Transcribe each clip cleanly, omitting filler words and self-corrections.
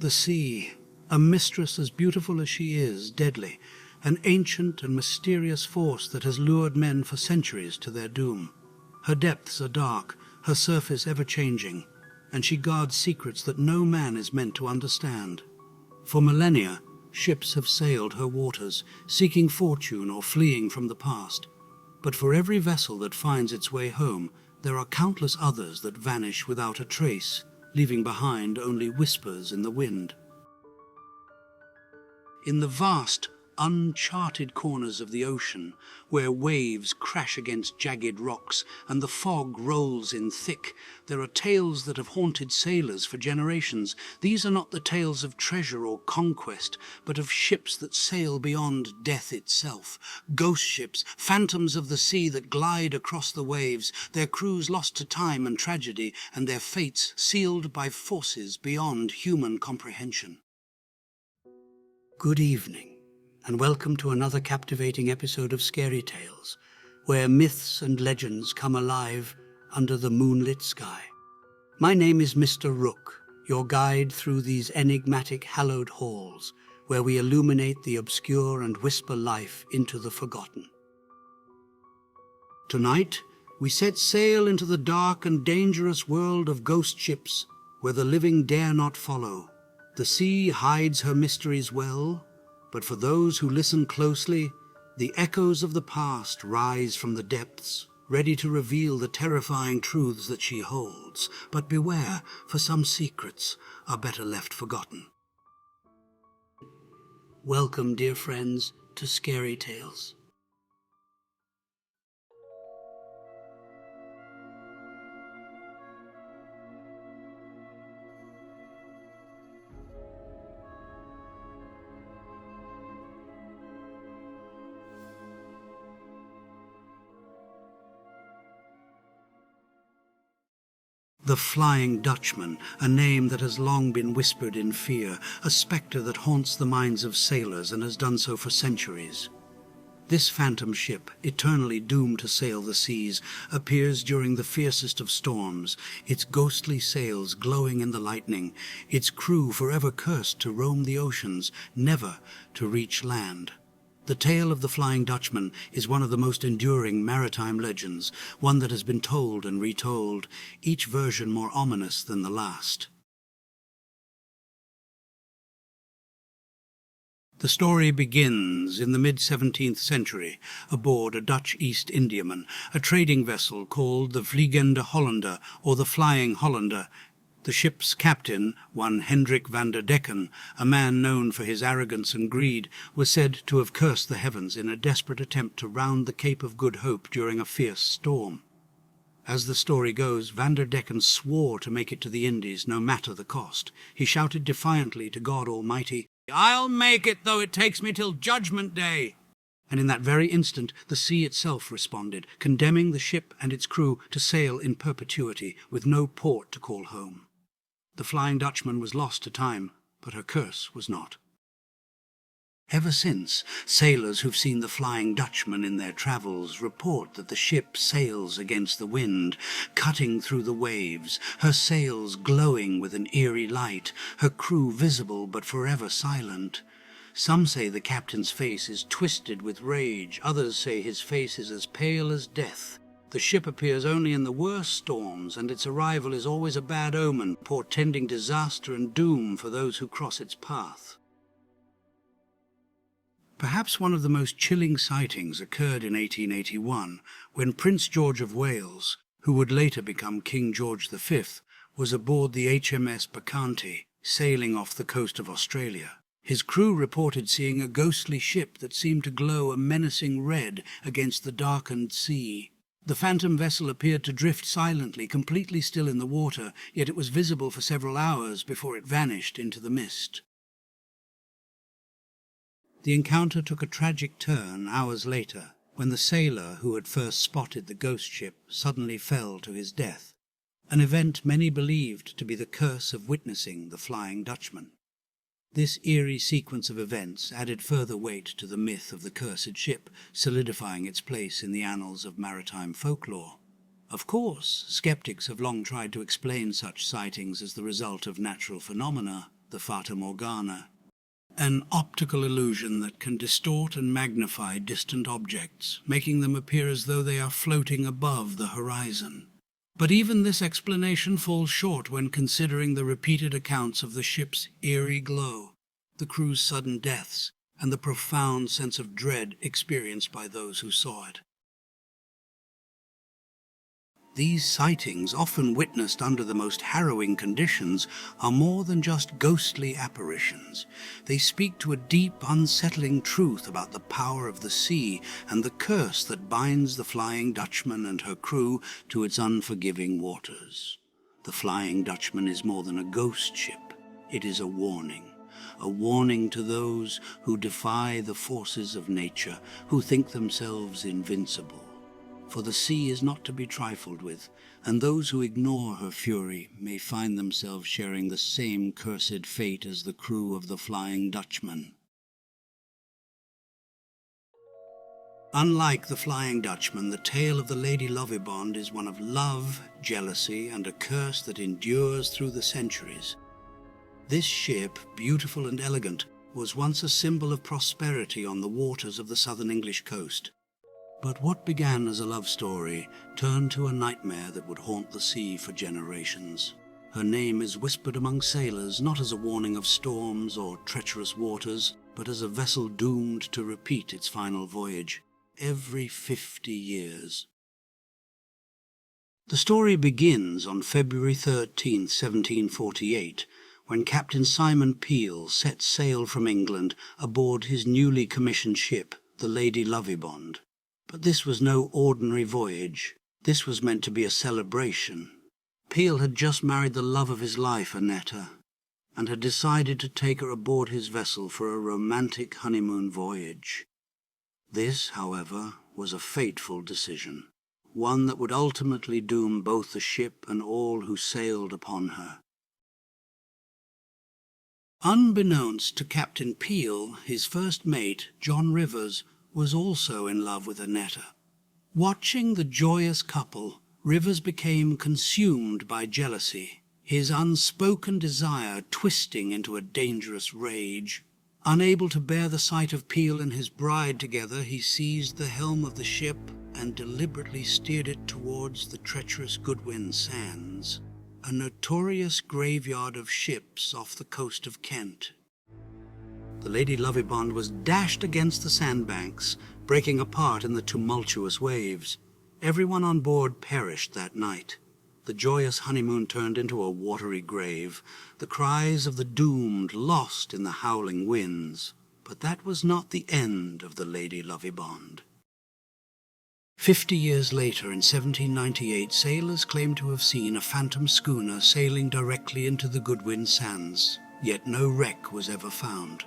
The sea, a mistress as beautiful as she is deadly, an ancient and mysterious force that has lured men for centuries to their doom. Her depths are dark, her surface ever-changing, and she guards secrets that no man is meant to understand. For millennia, ships have sailed her waters, seeking fortune or fleeing from the past. But for every vessel that finds its way home, there are countless others that vanish without a trace, leaving behind only whispers in the wind. In the vast, uncharted corners of the ocean, where waves crash against jagged rocks and the fog rolls in thick, there are tales that have haunted sailors for generations. These are not the tales of treasure or conquest, but of ships that sail beyond death itself. Ghost ships, phantoms of the sea that glide across the waves, their crews lost to time and tragedy, and their fates sealed by forces beyond human comprehension. Good evening, and welcome to another captivating episode of Scary Tales, where myths and legends come alive under the moonlit sky. My name is Mr. Rook, your guide through these enigmatic hallowed halls, where we illuminate the obscure and whisper life into the forgotten. Tonight, we set sail into the dark and dangerous world of ghost ships, where the living dare not follow. The sea hides her mysteries well, but for those who listen closely, the echoes of the past rise from the depths, ready to reveal the terrifying truths that she holds. But beware, for some secrets are better left forgotten. Welcome, dear friends, to Scary Tales. The Flying Dutchman, a name that has long been whispered in fear, a spectre that haunts the minds of sailors and has done so for centuries. This phantom ship, eternally doomed to sail the seas, appears during the fiercest of storms, its ghostly sails glowing in the lightning, its crew forever cursed to roam the oceans, never to reach land. The tale of the Flying Dutchman is one of the most enduring maritime legends, one that has been told and retold, each version more ominous than the last. The story begins in the mid-17th century aboard a Dutch East Indiaman, a trading vessel called the Vliegende Hollander, or the Flying Hollander. The ship's captain, one Hendrik van der Decken, a man known for his arrogance and greed, was said to have cursed the heavens in a desperate attempt to round the Cape of Good Hope during a fierce storm. As the story goes, Van der Decken swore to make it to the Indies no matter the cost. He shouted defiantly to God Almighty, "I'll make it though it takes me till Judgment Day!" And in that very instant the sea itself responded, condemning the ship and its crew to sail in perpetuity with no port to call home. The Flying Dutchman was lost to time, but her curse was not. Ever since, sailors who've seen the Flying Dutchman in their travels report that the ship sails against the wind, cutting through the waves, her sails glowing with an eerie light, her crew visible but forever silent. Some say the captain's face is twisted with rage, others say his face is as pale as death. The ship appears only in the worst storms, and its arrival is always a bad omen, portending disaster and doom for those who cross its path. Perhaps one of the most chilling sightings occurred in 1881, when Prince George of Wales, who would later become King George V, was aboard the HMS Bacchante, sailing off the coast of Australia. His crew reported seeing a ghostly ship that seemed to glow a menacing red against the darkened sea. The phantom vessel appeared to drift silently, completely still in the water, yet it was visible for several hours before it vanished into the mist. The encounter took a tragic turn hours later, when the sailor who had first spotted the ghost ship suddenly fell to his death, an event many believed to be the curse of witnessing the Flying Dutchman. This eerie sequence of events added further weight to the myth of the cursed ship, solidifying its place in the annals of maritime folklore. Of course, skeptics have long tried to explain such sightings as the result of natural phenomena, the Fata Morgana, an optical illusion that can distort and magnify distant objects, making them appear as though they are floating above the horizon. But even this explanation falls short when considering the repeated accounts of the ship's eerie glow, the crew's sudden deaths, and the profound sense of dread experienced by those who saw it. These sightings, often witnessed under the most harrowing conditions, are more than just ghostly apparitions. They speak to a deep, unsettling truth about the power of the sea and the curse that binds the Flying Dutchman and her crew to its unforgiving waters. The Flying Dutchman is more than a ghost ship. It is a warning to those who defy the forces of nature, who think themselves invincible. For the sea is not to be trifled with, and those who ignore her fury may find themselves sharing the same cursed fate as the crew of the Flying Dutchman. Unlike the Flying Dutchman, the tale of the Lady Lovibond is one of love, jealousy, and a curse that endures through the centuries. This ship, beautiful and elegant, was once a symbol of prosperity on the waters of the southern English coast. But what began as a love story turned to a nightmare that would haunt the sea for generations. Her name is whispered among sailors not as a warning of storms or treacherous waters, but as a vessel doomed to repeat its final voyage every 50 years. The story begins on February 13, 1748, when Captain Simon Peel set sail from England aboard his newly commissioned ship, the Lady Lovibond. But this was no ordinary voyage. This was meant to be a celebration. Peel had just married the love of his life, Annetta, and had decided to take her aboard his vessel for a romantic honeymoon voyage. This, however, was a fateful decision, one that would ultimately doom both the ship and all who sailed upon her. Unbeknownst to Captain Peel, his first mate, John Rivers, was also in love with Annetta. Watching the joyous couple, Rivers became consumed by jealousy, his unspoken desire twisting into a dangerous rage. Unable to bear the sight of Peel and his bride together, he seized the helm of the ship and deliberately steered it towards the treacherous Goodwin Sands, a notorious graveyard of ships off the coast of Kent. The Lady Lovibond was dashed against the sandbanks, breaking apart in the tumultuous waves. Everyone on board perished that night. The joyous honeymoon turned into a watery grave, the cries of the doomed lost in the howling winds. But that was not the end of the Lady Lovibond. 50 years later, in 1798, sailors claimed to have seen a phantom schooner sailing directly into the Goodwin Sands, yet no wreck was ever found.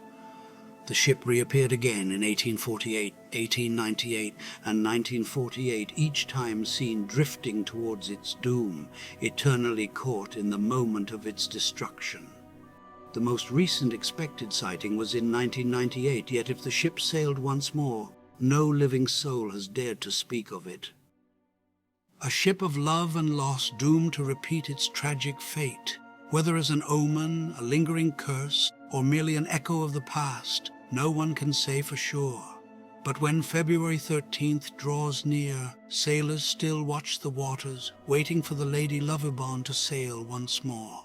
The ship reappeared again in 1848, 1898, and 1948, each time seen drifting towards its doom, eternally caught in the moment of its destruction. The most recent expected sighting was in 1998, yet if the ship sailed once more, no living soul has dared to speak of it. A ship of love and loss doomed to repeat its tragic fate, whether as an omen, a lingering curse, or merely an echo of the past, no one can say for sure. But when February 13th draws near, sailors still watch the waters, waiting for the Lady Lovibond to sail once more.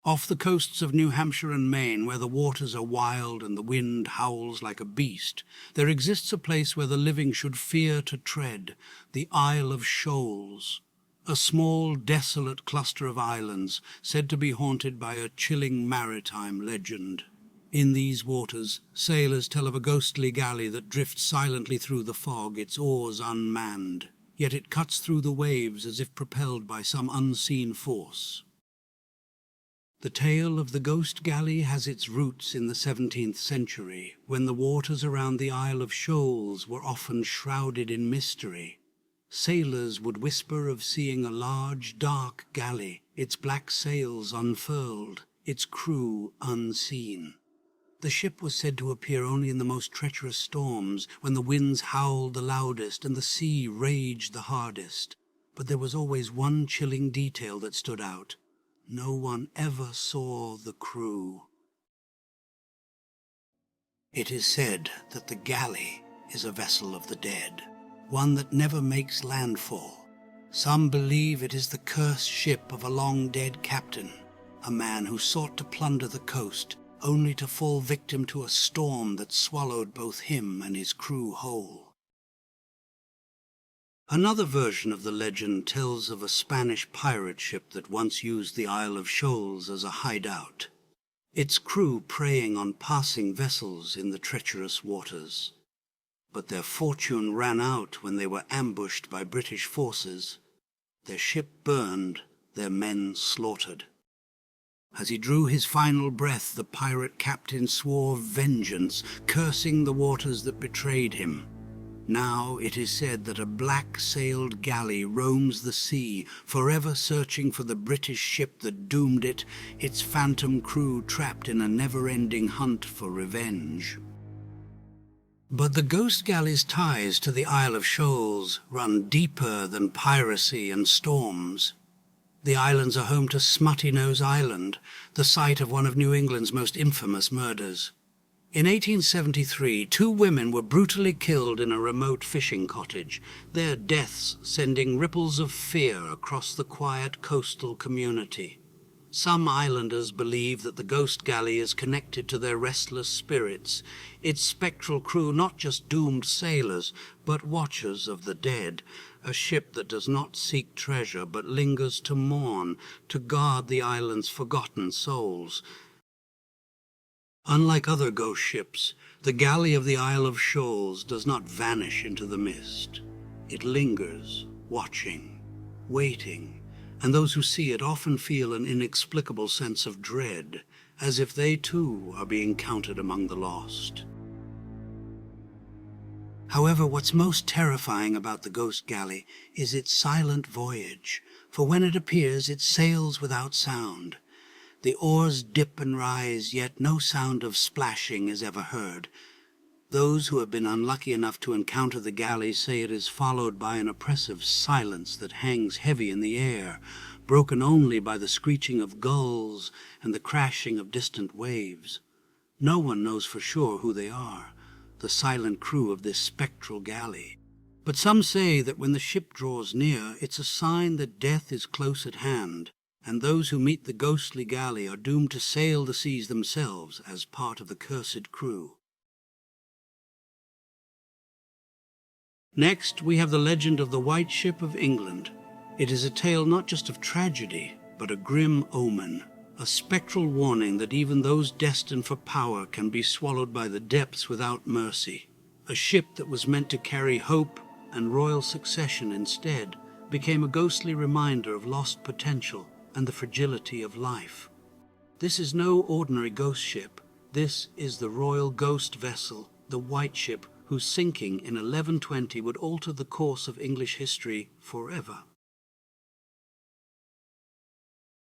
Off the coasts of New Hampshire and Maine, where the waters are wild and the wind howls like a beast, there exists a place where the living should fear to tread, the Isle of Shoals, a small, desolate cluster of islands said to be haunted by a chilling maritime legend. In these waters, sailors tell of a ghostly galley that drifts silently through the fog, its oars unmanned, yet it cuts through the waves as if propelled by some unseen force. The tale of the ghost galley has its roots in the 17th century, when the waters around the Isle of Shoals were often shrouded in mystery. Sailors would whisper of seeing a large, dark galley, its black sails unfurled, its crew unseen. The ship was said to appear only in the most treacherous storms, when the winds howled the loudest and the sea raged the hardest. But there was always one chilling detail that stood out: no one ever saw the crew. It is said that the galley is a vessel of the dead, one that never makes landfall. Some believe it is the cursed ship of a long-dead captain, a man who sought to plunder the coast, only to fall victim to a storm that swallowed both him and his crew whole. Another version of the legend tells of a Spanish pirate ship that once used the Isle of Shoals as a hideout, its crew preying on passing vessels in the treacherous waters. But their fortune ran out when they were ambushed by British forces. Their ship burned, their men slaughtered. As he drew his final breath, the pirate captain swore vengeance, cursing the waters that betrayed him. Now it is said that a black-sailed galley roams the sea, forever searching for the British ship that doomed it, its phantom crew trapped in a never-ending hunt for revenge. But the ghost galley's ties to the Isle of Shoals run deeper than piracy and storms. The islands are home to Smutty Nose Island, the site of one of New England's most infamous murders. In 1873, 2 women were brutally killed in a remote fishing cottage, their deaths sending ripples of fear across the quiet coastal community. Some islanders believe that the ghost galley is connected to their restless spirits, its spectral crew not just doomed sailors, but watchers of the dead, a ship that does not seek treasure but lingers to mourn, to guard the island's forgotten souls. Unlike other ghost ships, the galley of the Isle of Shoals does not vanish into the mist. It lingers, watching, waiting, and those who see it often feel an inexplicable sense of dread, as if they too are being counted among the lost. However, what's most terrifying about the ghost galley is its silent voyage, for when it appears it sails without sound. The oars dip and rise, yet no sound of splashing is ever heard. Those who have been unlucky enough to encounter the galley say it is followed by an oppressive silence that hangs heavy in the air, broken only by the screeching of gulls and the crashing of distant waves. No one knows for sure who they are, the silent crew of this spectral galley. But some say that when the ship draws near, it's a sign that death is close at hand, and those who meet the ghostly galley are doomed to sail the seas themselves as part of the cursed crew. Next, we have the legend of the White Ship of England. It is a tale not just of tragedy, but a grim omen, a spectral warning that even those destined for power can be swallowed by the depths without mercy. A ship that was meant to carry hope and royal succession instead became a ghostly reminder of lost potential and the fragility of life. This is no ordinary ghost ship. This is the royal ghost vessel, the White Ship, whose sinking in 1120 would alter the course of English history forever.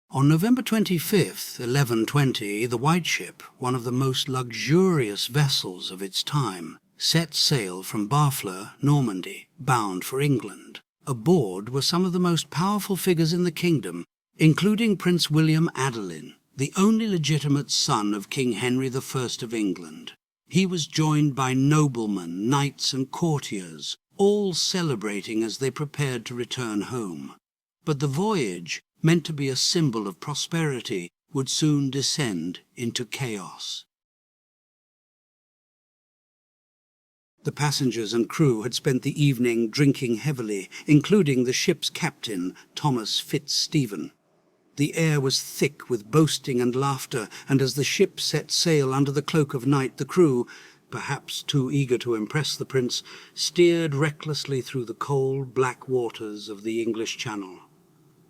On November 25th, 1120, the White Ship, one of the most luxurious vessels of its time, set sail from Barfleur, Normandy, bound for England. Aboard were some of the most powerful figures in the kingdom, including Prince William Adelin, the only legitimate son of King Henry I of England. He was joined by noblemen, knights and courtiers, all celebrating as they prepared to return home. But the voyage, meant to be a symbol of prosperity, would soon descend into chaos. The passengers and crew had spent the evening drinking heavily, including the ship's captain, Thomas Fitzstephen. The air was thick with boasting and laughter, and as the ship set sail under the cloak of night, the crew, perhaps too eager to impress the prince, steered recklessly through the cold, black waters of the English Channel.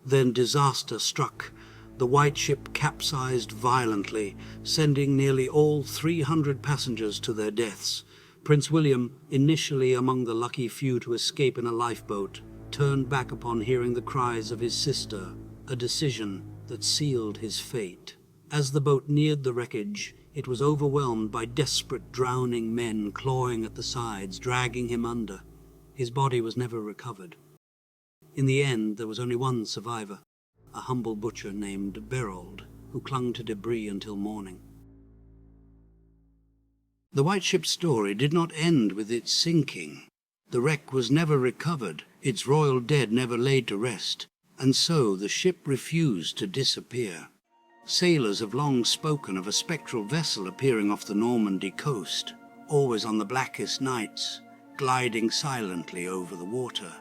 Then disaster struck. The White Ship capsized violently, sending nearly all 300 passengers to their deaths. Prince William, initially among the lucky few to escape in a lifeboat, turned back upon hearing the cries of his sister, a decision that sealed his fate. As the boat neared the wreckage, it was overwhelmed by desperate, drowning men clawing at the sides, dragging him under. His body was never recovered. In the end, there was only one survivor, a humble butcher named Berold, who clung to debris until morning. The White Ship's story did not end with its sinking. The wreck was never recovered, its royal dead never laid to rest, and so the ship refused to disappear. Sailors have long spoken of a spectral vessel appearing off the Normandy coast, always on the blackest nights, gliding silently over the water.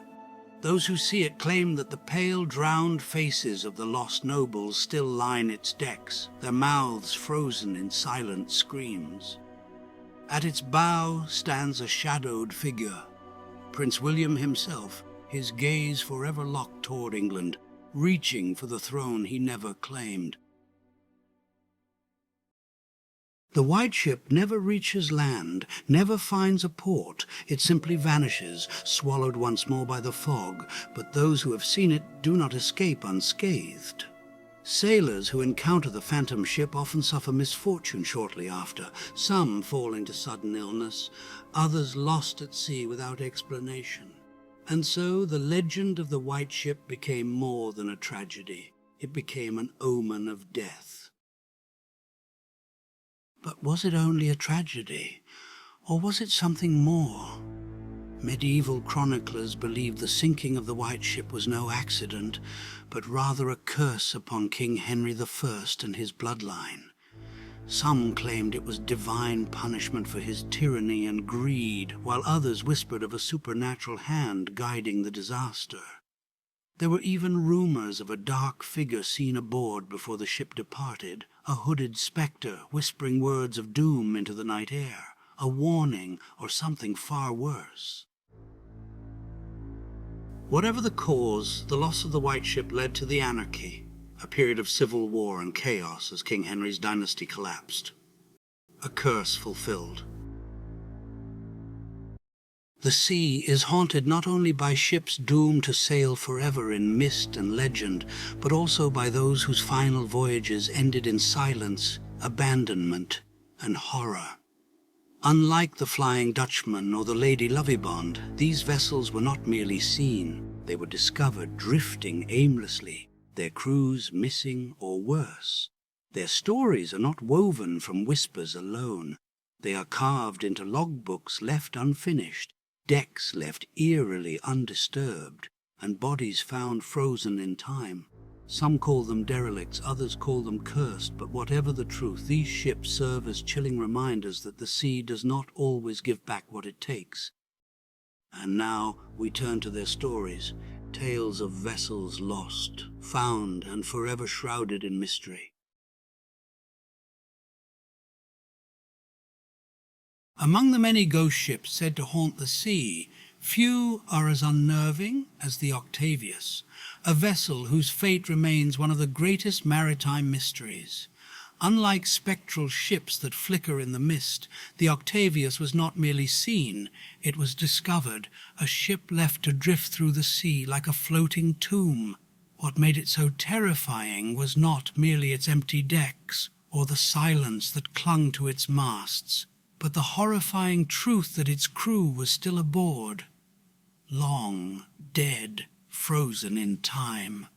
Those who see it claim that the pale, drowned faces of the lost nobles still line its decks, their mouths frozen in silent screams. At its bow stands a shadowed figure, Prince William himself, his gaze forever locked toward England, reaching for the throne he never claimed. The White Ship never reaches land, never finds a port. It simply vanishes, swallowed once more by the fog, but those who have seen it do not escape unscathed. Sailors who encounter the phantom ship often suffer misfortune shortly after. Some fall into sudden illness, others lost at sea without explanation. And so the legend of the White Ship became more than a tragedy. It became an omen of death. But was it only a tragedy, or was it something more? Medieval chroniclers believed the sinking of the White Ship was no accident, but rather a curse upon King Henry I and his bloodline. Some claimed it was divine punishment for his tyranny and greed, while others whispered of a supernatural hand guiding the disaster. There were even rumors of a dark figure seen aboard before the ship departed, a hooded spectre whispering words of doom into the night air, a warning or something far worse. Whatever the cause, the loss of the White Ship led to the anarchy, a period of civil war and chaos as King Henry's dynasty collapsed. A curse fulfilled. The sea is haunted not only by ships doomed to sail forever in mist and legend, but also by those whose final voyages ended in silence, abandonment, and horror. Unlike the Flying Dutchman or the Lady Lovibond, these vessels were not merely seen, they were discovered drifting aimlessly, their crews missing or worse. Their stories are not woven from whispers alone. They are carved into logbooks left unfinished, decks left eerily undisturbed, and bodies found frozen in time. Some call them derelicts, others call them cursed, but whatever the truth, these ships serve as chilling reminders that the sea does not always give back what it takes. And now we turn to their stories, tales of vessels lost, found, and forever shrouded in mystery. Among the many ghost ships said to haunt the sea, few are as unnerving as the Octavius, a vessel whose fate remains one of the greatest maritime mysteries. Unlike spectral ships that flicker in the mist, the Octavius was not merely seen, it was discovered, a ship left to drift through the sea like a floating tomb. What made it so terrifying was not merely its empty decks or the silence that clung to its masts, but the horrifying truth that its crew was still aboard, long dead, frozen in time.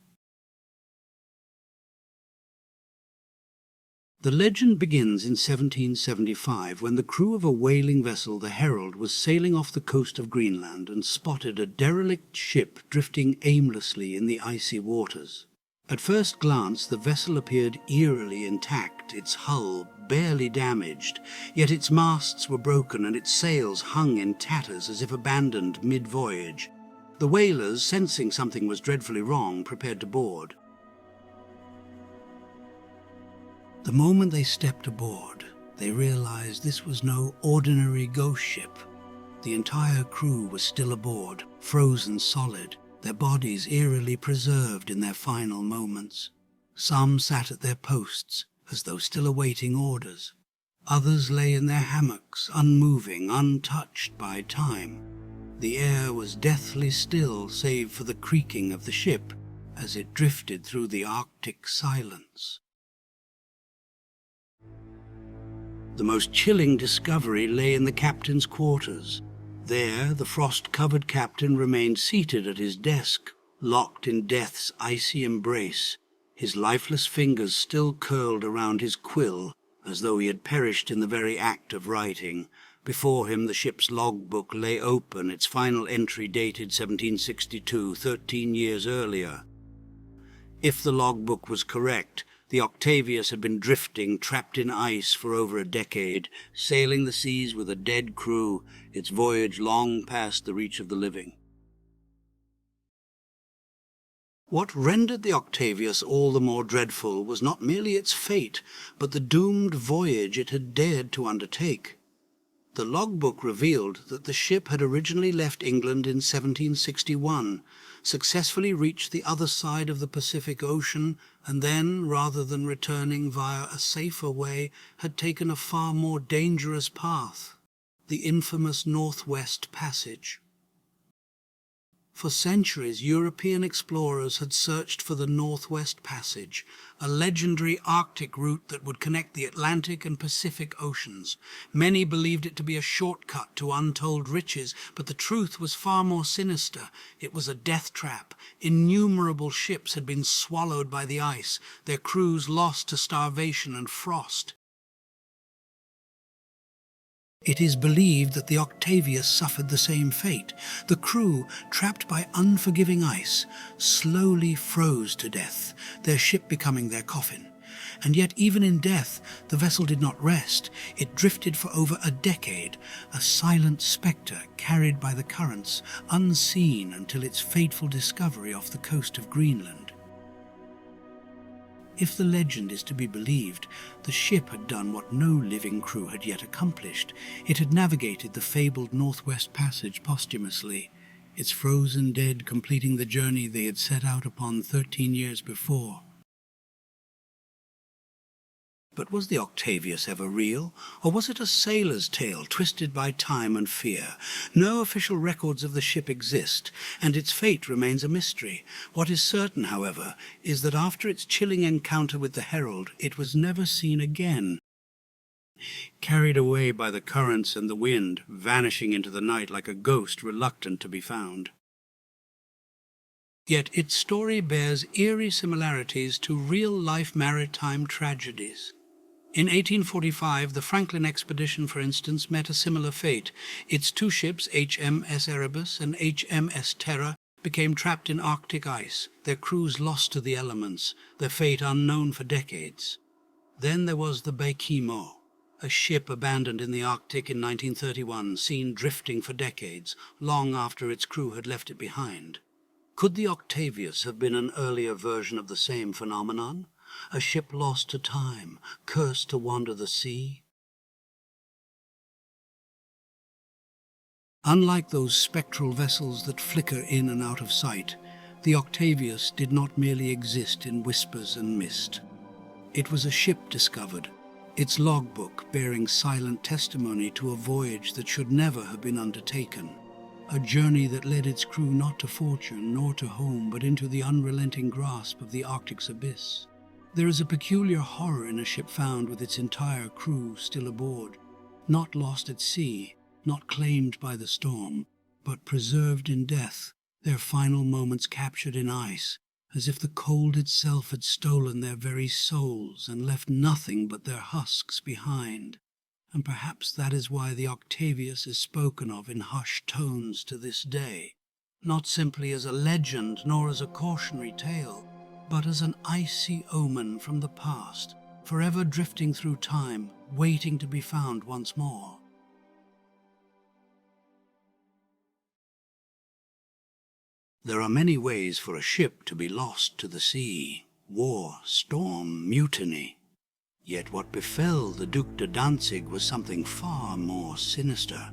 The legend begins in 1775 when the crew of a whaling vessel, the Herald, was sailing off the coast of Greenland and spotted a derelict ship drifting aimlessly in the icy waters. At first glance, the vessel appeared eerily intact, its hull barely damaged, yet its masts were broken and its sails hung in tatters as if abandoned mid-voyage. The whalers, sensing something was dreadfully wrong, prepared to board. The moment they stepped aboard, they realized this was no ordinary ghost ship. The entire crew was still aboard, frozen solid, their bodies eerily preserved in their final moments. Some sat at their posts, as though still awaiting orders. Others lay in their hammocks, unmoving, untouched by time. The air was deathly still, save for the creaking of the ship as it drifted through the Arctic silence. The most chilling discovery lay in the captain's quarters. There, the frost-covered captain remained seated at his desk, locked in death's icy embrace, His lifeless fingers still curled around his quill, as though he had perished in the very act of writing. Before him the ship's logbook lay open, its final entry dated 1762, 13 years earlier. If the logbook was correct, the Octavius had been drifting, trapped in ice, for over a decade, sailing the seas with a dead crew, its voyage long past the reach of the living. What rendered the Octavius all the more dreadful was not merely its fate, but the doomed voyage it had dared to undertake. The logbook revealed that the ship had originally left England in 1761, successfully reached the other side of the Pacific Ocean, and then, rather than returning via a safer way, had taken a far more dangerous path, the infamous Northwest Passage. For centuries, European explorers had searched for the Northwest Passage, a legendary Arctic route that would connect the Atlantic and Pacific Oceans. Many believed it to be a shortcut to untold riches, but the truth was far more sinister. It was a death trap. Innumerable ships had been swallowed by the ice, their crews lost to starvation and frost. It is believed that the Octavius suffered the same fate. The crew, trapped by unforgiving ice, slowly froze to death, their ship becoming their coffin. And yet even in death, the vessel did not rest. It drifted for over a decade, a silent spectre carried by the currents, unseen until its fateful discovery off the coast of Greenland. If the legend is to be believed, the ship had done what no living crew had yet accomplished. It had navigated the fabled Northwest Passage posthumously, its frozen dead completing the journey they had set out upon 13 years before. But was the Octavius ever real, or was it a sailor's tale twisted by time and fear? No official records of the ship exist, and its fate remains a mystery. What is certain, however, is that after its chilling encounter with the Herald, it was never seen again. Carried away by the currents and the wind, vanishing into the night like a ghost reluctant to be found. Yet its story bears eerie similarities to real-life maritime tragedies. In 1845, the Franklin expedition, for instance, met a similar fate. Its two ships, HMS Erebus and HMS Terror, became trapped in Arctic ice, their crews lost to the elements, their fate unknown for decades. Then there was the Baikimo, a ship abandoned in the Arctic in 1931, seen drifting for decades, long after its crew had left it behind. Could the Octavius have been an earlier version of the same phenomenon? A ship lost to time, cursed to wander the sea? Unlike those spectral vessels that flicker in and out of sight, the Octavius did not merely exist in whispers and mist. It was a ship discovered, its logbook bearing silent testimony to a voyage that should never have been undertaken. A journey that led its crew not to fortune nor to home, but into the unrelenting grasp of the Arctic's abyss. There is a peculiar horror in a ship found with its entire crew still aboard, not lost at sea, not claimed by the storm, but preserved in death, their final moments captured in ice, as if the cold itself had stolen their very souls and left nothing but their husks behind. And perhaps that is why the Octavius is spoken of in hushed tones to this day, not simply as a legend nor as a cautionary tale, but as an icy omen from the past, forever drifting through time, waiting to be found once more. There are many ways for a ship to be lost to the sea: war, storm, mutiny. Yet what befell the Duc de Danzig was something far more sinister.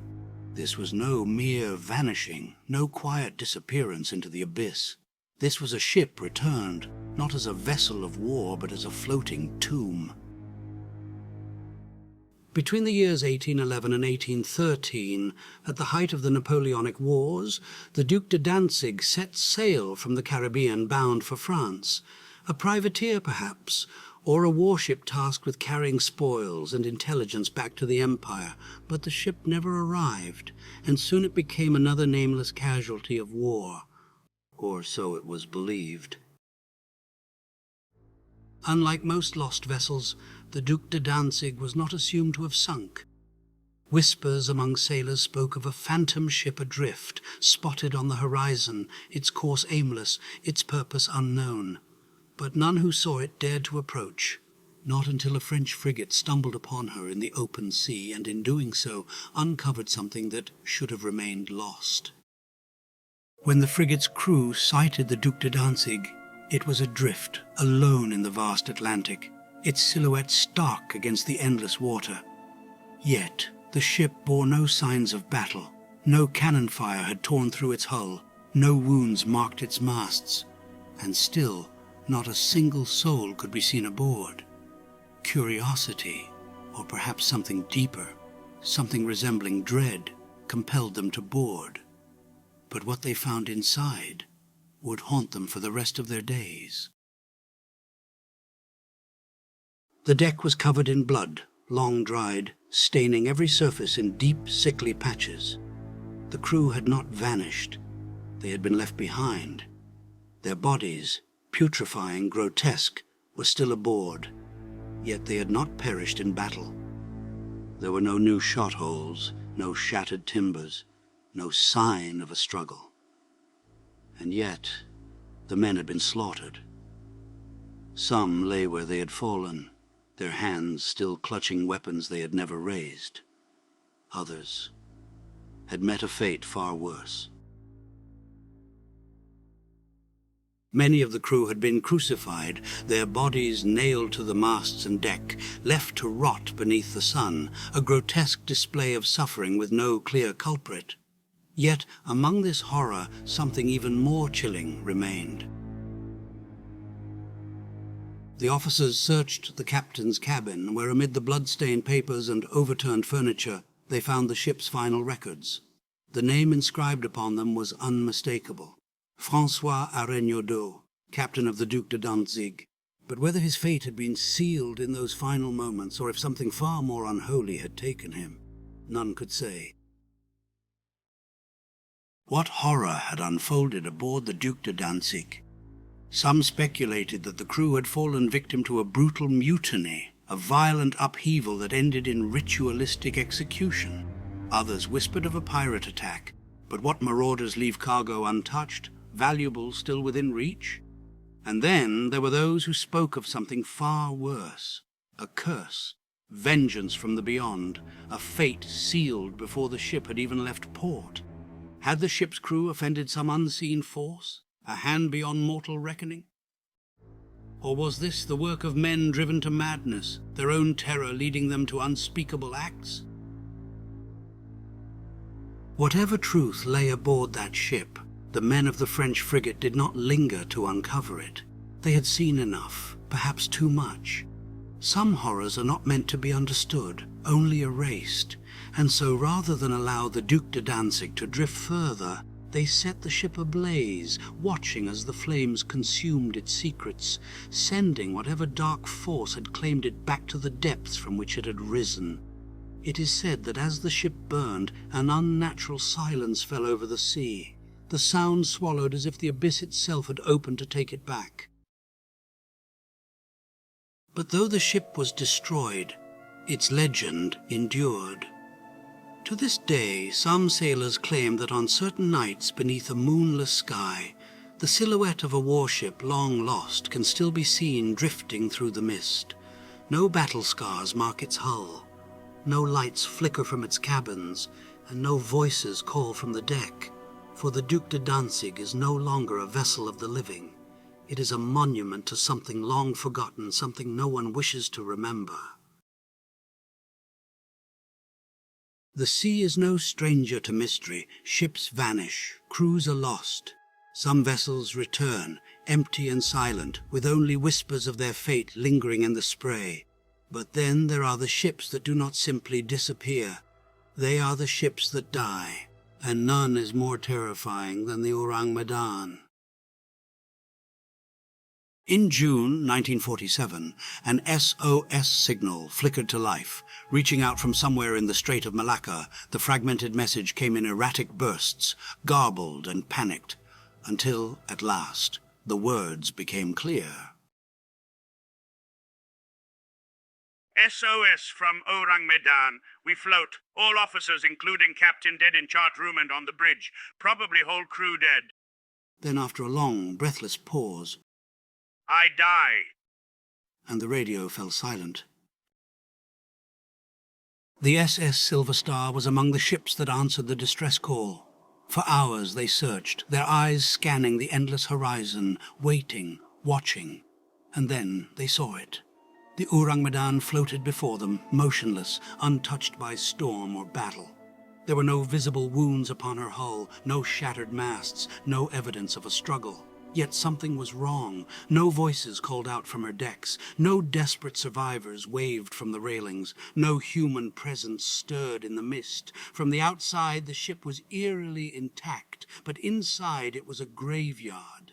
This was no mere vanishing, no quiet disappearance into the abyss. This was a ship returned, not as a vessel of war, but as a floating tomb. Between the years 1811 and 1813, at the height of the Napoleonic Wars, the Duc de Danzig set sail from the Caribbean bound for France. A privateer, perhaps, or a warship tasked with carrying spoils and intelligence back to the Empire, but the ship never arrived, and soon it became another nameless casualty of war. Or so it was believed. Unlike most lost vessels, the Duc de Danzig was not assumed to have sunk. Whispers among sailors spoke of a phantom ship adrift, spotted on the horizon, its course aimless, its purpose unknown. But none who saw it dared to approach, not until a French frigate stumbled upon her in the open sea and in doing so uncovered something that should have remained lost. When the frigate's crew sighted the Duc de Danzig, it was adrift, alone in the vast Atlantic, its silhouette stark against the endless water. Yet the ship bore no signs of battle. No cannon fire had torn through its hull, no wounds marked its masts, and still not a single soul could be seen aboard. Curiosity, or perhaps something deeper, something resembling dread, compelled them to board. But what they found inside would haunt them for the rest of their days. The deck was covered in blood, long dried, staining every surface in deep, sickly patches. The crew had not vanished. They had been left behind. Their bodies, putrefying, grotesque, were still aboard. Yet they had not perished in battle. There were no new shot holes, no shattered timbers, no sign of a struggle. And yet, the men had been slaughtered. Some lay where they had fallen, their hands still clutching weapons they had never raised. Others had met a fate far worse. Many of the crew had been crucified, their bodies nailed to the masts and deck, left to rot beneath the sun, a grotesque display of suffering with no clear culprit. Yet among this horror, something even more chilling remained. The officers searched the captain's cabin, where amid the blood-stained papers and overturned furniture, they found the ship's final records. The name inscribed upon them was unmistakable. François Arregnaudot, captain of the Duc de Danzig. But whether his fate had been sealed in those final moments, or if something far more unholy had taken him, none could say. What horror had unfolded aboard the Duc de Danzig? Some speculated that the crew had fallen victim to a brutal mutiny, a violent upheaval that ended in ritualistic execution. Others whispered of a pirate attack, but what marauders leave cargo untouched, valuables still within reach? And then there were those who spoke of something far worse, a curse, vengeance from the beyond, a fate sealed before the ship had even left port. Had the ship's crew offended some unseen force, a hand beyond mortal reckoning? Or was this the work of men driven to madness, their own terror leading them to unspeakable acts? Whatever truth lay aboard that ship, the men of the French frigate did not linger to uncover it. They had seen enough, perhaps too much. Some horrors are not meant to be understood, only erased, and so rather than allow the Duc de Danzig to drift further, they set the ship ablaze, watching as the flames consumed its secrets, sending whatever dark force had claimed it back to the depths from which it had risen. It is said that as the ship burned, an unnatural silence fell over the sea, the sound swallowed as if the abyss itself had opened to take it back. But though the ship was destroyed, its legend endured. To this day, some sailors claim that on certain nights beneath a moonless sky, the silhouette of a warship long lost can still be seen drifting through the mist. No battle scars mark its hull, no lights flicker from its cabins, and no voices call from the deck. For the Duc de Danzig is no longer a vessel of the living. It is a monument to something long forgotten, something no one wishes to remember. The sea is no stranger to mystery. Ships vanish, crews are lost. Some vessels return, empty and silent, with only whispers of their fate lingering in the spray. But then there are the ships that do not simply disappear. They are the ships that die, and none is more terrifying than the Ourang Medan. In June 1947, an SOS signal flickered to life. Reaching out from somewhere in the Strait of Malacca, the fragmented message came in erratic bursts, garbled and panicked, until, at last, the words became clear. SOS from Ourang Medan. We float. All officers, including captain, dead in chart room and on the bridge. Probably whole crew dead. Then, after a long, breathless pause, I die. And the radio fell silent. The SS Silver Star was among the ships that answered the distress call. For hours they searched, their eyes scanning the endless horizon, waiting, watching. And then they saw it. The Ourang Medan floated before them, motionless, untouched by storm or battle. There were no visible wounds upon her hull, no shattered masts, no evidence of a struggle. Yet something was wrong. No voices called out from her decks. No desperate survivors waved from the railings. No human presence stirred in the mist. From the outside, the ship was eerily intact, but inside it was a graveyard.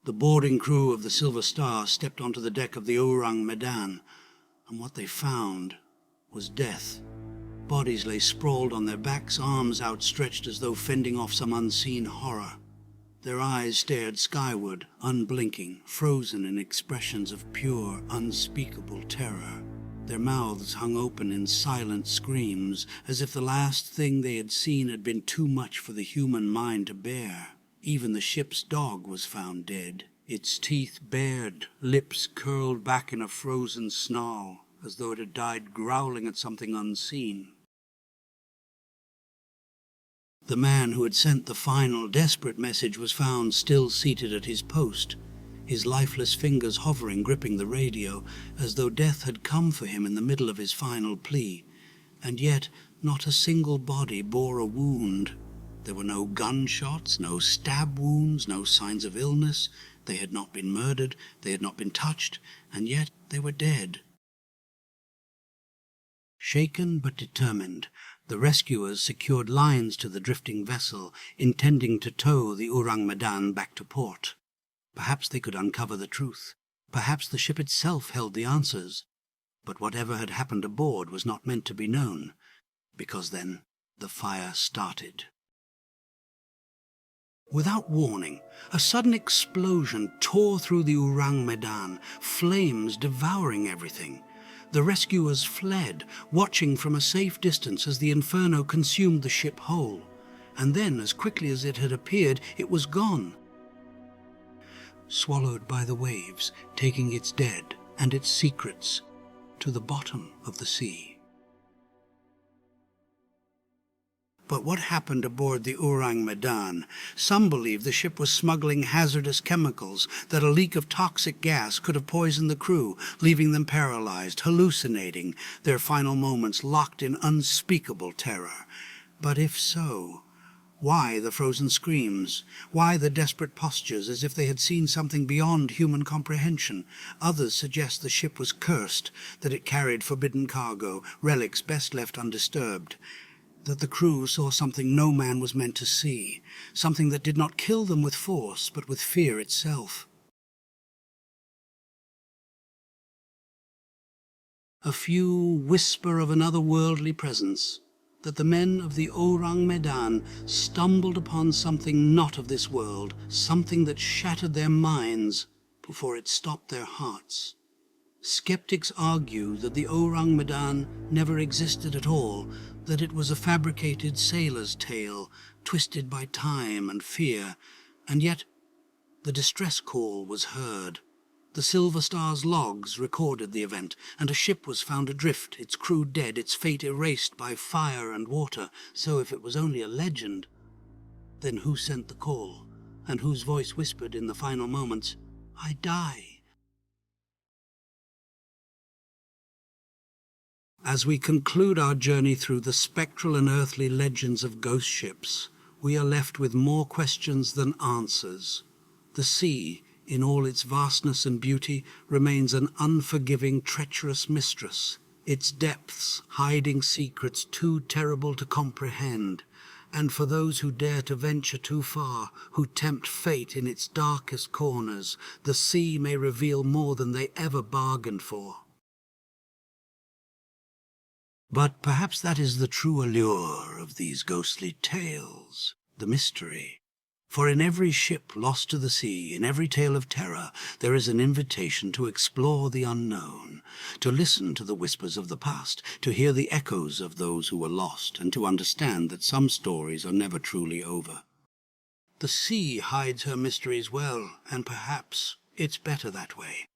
The boarding crew of the Silver Star stepped onto the deck of the Ourang Medan, and what they found was death. Bodies lay sprawled on their backs, arms outstretched as though fending off some unseen horror. Their eyes stared skyward, unblinking, frozen in expressions of pure, unspeakable terror. Their mouths hung open in silent screams, as if the last thing they had seen had been too much for the human mind to bear. Even the ship's dog was found dead, its teeth bared, lips curled back in a frozen snarl, as though it had died growling at something unseen. The man who had sent the final desperate message was found still seated at his post, his lifeless fingers hovering, gripping the radio, as though death had come for him in the middle of his final plea. And yet not a single body bore a wound. There were no gunshots, no stab wounds, no signs of illness. They had not been murdered, they had not been touched, and yet they were dead. Shaken but determined, the rescuers secured lines to the drifting vessel, intending to tow the Ourang Medan back to port. Perhaps they could uncover the truth. Perhaps the ship itself held the answers. But whatever had happened aboard was not meant to be known, because then the fire started. Without warning, a sudden explosion tore through the Ourang Medan, flames devouring everything. The rescuers fled, watching from a safe distance as the inferno consumed the ship whole. And then, as quickly as it had appeared, it was gone, swallowed by the waves, taking its dead and its secrets to the bottom of the sea. But what happened aboard the Ourang Medan? Some believe the ship was smuggling hazardous chemicals, that a leak of toxic gas could have poisoned the crew, leaving them paralyzed, hallucinating, their final moments locked in unspeakable terror. But if so, why the frozen screams? Why the desperate postures, as if they had seen something beyond human comprehension? Others suggest the ship was cursed, that it carried forbidden cargo, relics best left undisturbed, that the crew saw something no man was meant to see, something that did not kill them with force, but with fear itself. A few whisper of another worldly presence, that the men of the Ourang Medan stumbled upon something not of this world, something that shattered their minds before it stopped their hearts. Skeptics argue that the Ourang Medan never existed at all, that it was a fabricated sailor's tale, twisted by time and fear, and yet the distress call was heard. The Silver Star's logs recorded the event, and a ship was found adrift, its crew dead, its fate erased by fire and water. So if it was only a legend, then who sent the call, and whose voice whispered in the final moments, "I die"? As we conclude our journey through the spectral and earthly legends of ghost ships, we are left with more questions than answers. The sea, in all its vastness and beauty, remains an unforgiving, treacherous mistress, its depths hiding secrets too terrible to comprehend. And for those who dare to venture too far, who tempt fate in its darkest corners, the sea may reveal more than they ever bargained for. But perhaps that is the true allure of these ghostly tales, the mystery. For in every ship lost to the sea, in every tale of terror, there is an invitation to explore the unknown, to listen to the whispers of the past, to hear the echoes of those who were lost, and to understand that some stories are never truly over. The sea hides her mysteries well, and perhaps it's better that way.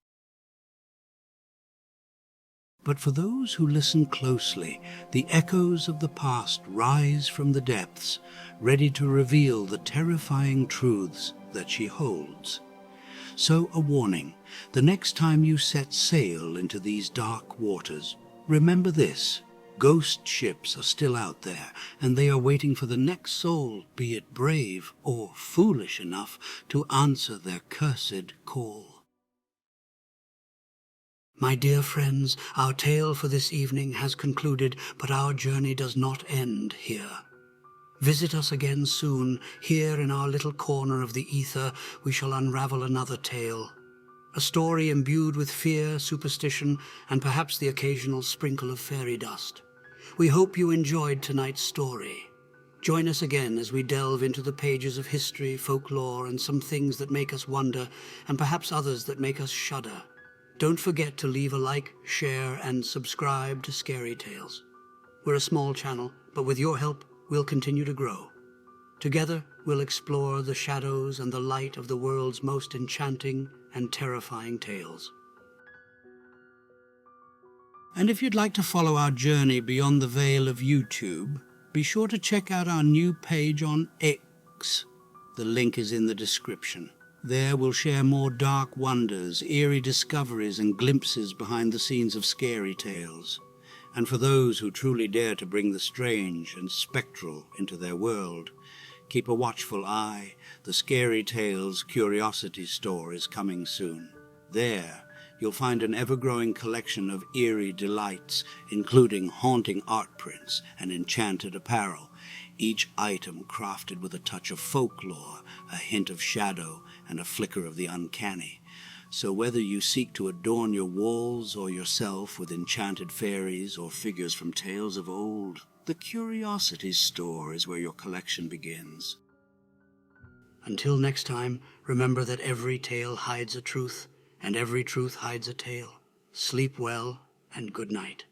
But for those who listen closely, the echoes of the past rise from the depths, ready to reveal the terrifying truths that she holds. So a warning, the next time you set sail into these dark waters, remember this: ghost ships are still out there, and they are waiting for the next soul, be it brave or foolish enough, to answer their cursed call. My dear friends, our tale for this evening has concluded, but our journey does not end here. Visit us again soon. Here in our little corner of the ether, we shall unravel another tale. A story imbued with fear, superstition, and perhaps the occasional sprinkle of fairy dust. We hope you enjoyed tonight's story. Join us again as we delve into the pages of history, folklore, and some things that make us wonder, and perhaps others that make us shudder. Don't forget to leave a like, share, and subscribe to Scary Tales. We're a small channel, but with your help, we'll continue to grow. Together, we'll explore the shadows and the light of the world's most enchanting and terrifying tales. And if you'd like to follow our journey beyond the veil of YouTube, be sure to check out our new page on X. The link is in the description. There we'll share more dark wonders, eerie discoveries, and glimpses behind the scenes of Scary Tales. And for those who truly dare to bring the strange and spectral into their world, keep a watchful eye. The SkaryTales Curiosities Store is coming soon. There, you'll find an ever-growing collection of eerie delights, including haunting art prints and enchanted apparel, each item crafted with a touch of folklore, a hint of shadow, and a flicker of the uncanny. So whether you seek to adorn your walls or yourself with enchanted fairies or figures from tales of old, the Curiosities Store is where your collection begins. Until next time, remember that every tale hides a truth, and every truth hides a tale. Sleep well, and good night.